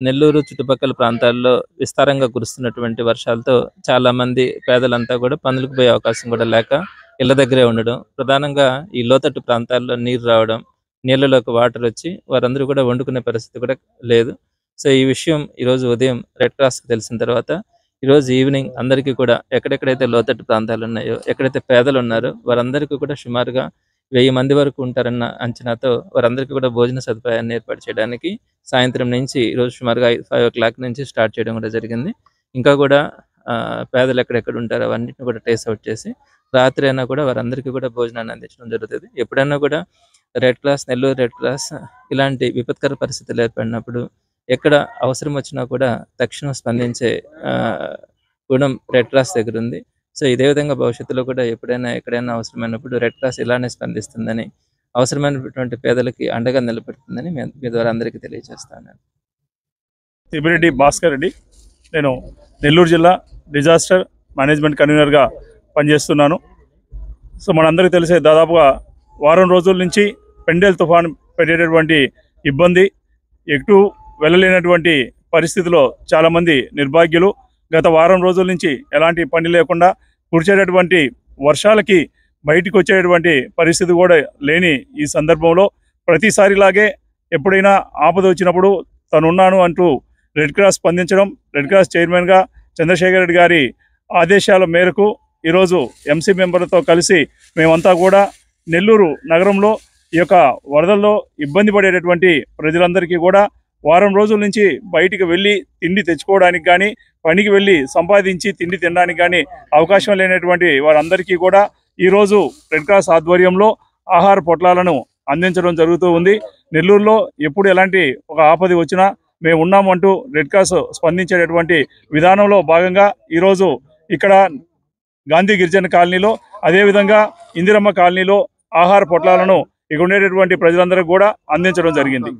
నెల్లూరు చుట్టుపక్కల ప్రాంతాల్లో విస్తారంగా కురుస్తున్నటువంటి వర్షాలతో చాలామంది పేదలంతా కూడా పనులకు పోయే అవకాశం కూడా లేక ఇళ్ళ దగ్గరే ఉండడం. ప్రధానంగా ఈ లోతట్టు ప్రాంతాల్లో నీరు రావడం, నీళ్ళలోకి వాటర్ వచ్చి వారందరూ కూడా వండుకునే పరిస్థితి కూడా లేదు. సో, ఈ విషయం ఈరోజు ఉదయం రెడ్ క్రాస్‌కి తెలిసిన తర్వాత ఈరోజు ఈవినింగ్ అందరికీ కూడా ఎక్కడెక్కడైతే లోతట్టు ప్రాంతాలున్నాయో, ఎక్కడైతే పేదలున్నారో వారందరికీ కూడా సుమారుగా 1000 మంది వరకు ఉంటారన్న అంచనాతో వారందరికీ కూడా భోజన సదుపాయాన్ని ఏర్పాటు చేయడానికి సాయంత్రం నుంచి ఈరోజు సుమారుగా 5:00 నుంచి స్టార్ట్ చేయడం కూడా జరిగింది. ఇంకా కూడా పేదలు ఎక్కడెక్కడ ఉంటారో అవన్నిటిని కూడా ట్రేస్ ఔట్ చేసి రాత్రి అయినా కూడా వారందరికీ కూడా భోజనాన్ని అందించడం జరుగుతది. ఎప్పుడైనా కూడా red cross, Nellore red cross ఇలాంటి విపత్కర పరిస్థితులు ఏర్పడినప్పుడు ఎక్కడ అవసరం వచ్చినా కూడా తక్షణం స్పందించే ఆహ్, గుణం రెడ్ క్రాస్ దగ్గరుంది. సో, ఇదే విధంగా భవిష్యత్తులో కూడా ఎప్పుడైనా, ఎక్కడైనా అవసరమైనప్పుడు రెడ్ క్రాస్ ఇలానే స్పందిస్తుందని, అవసరమైనటువంటి పేదలకి అండగా నిలబడుతుందని మీ ద్వారా అందరికీ తెలియజేస్తాను. తిమిరెడ్డి భాస్కర్ రెడ్డి. నేను నెల్లూరు జిల్లా డిజాస్టర్ మేనేజ్మెంట్ కన్వీనర్గా పనిచేస్తున్నాను. సో మనందరికీ తెలిసే దాదాపుగా వారం రోజుల నుంచి పెండెల్ తుఫాను పెట్టేటటువంటి ఇబ్బంది, ఎటు వెళ్ళలేనటువంటి పరిస్థితిలో చాలామంది నిర్భాగ్యులు గత వారం రోజుల నుంచి ఎలాంటి పని లేకుండా కురిచేటటువంటి వర్షాలకి బయటికి వచ్చేటటువంటి పరిస్థితి కూడా లేని ఈ సందర్భంలో ప్రతిసారిలాగే ఎప్పుడైనా ఆపద వచ్చినప్పుడు తనున్నాను అంటూ రెడ్ క్రాస్ స్పందించడం, రెడ్ క్రాస్ చైర్మన్గా చంద్రశేఖర్ రెడ్డి గారి ఆదేశాల మేరకు ఈరోజు ఎంసీ మెంబర్లతో కలిసి మేమంతా కూడా నెల్లూరు నగరంలో ఈ యొక్క వరదల్లో ఇబ్బంది పడేటటువంటి ప్రజలందరికీ కూడా వారం రోజుల నుంచి బయటికి వెళ్ళి తిండి తెచ్చుకోవడానికి కానీ, పనికి వెళ్ళి సంపాదించి తిండి తినడానికి కానీ అవకాశం లేనటువంటి వారందరికీ కూడా ఈరోజు రెడ్ క్రాస్ ఆధ్వర్యంలో ఆహార పొట్లాలను అందించడం జరుగుతూ ఉంది. నెల్లూరులో ఎప్పుడు ఎలాంటి ఒక ఆపద వచ్చినా మేము ఉన్నామంటూ రెడ్ క్రాస్ స్పందించేటటువంటి విధానంలో భాగంగా ఈరోజు ఇక్కడ గాంధీ గిరిజన కాలనీలో, అదేవిధంగా ఇందిరమ్మ కాలనీలో ఆహార పొట్లాలను ఇక్కడ ఉండేటటువంటి ప్రజలందరికీ కూడా అందించడం జరిగింది.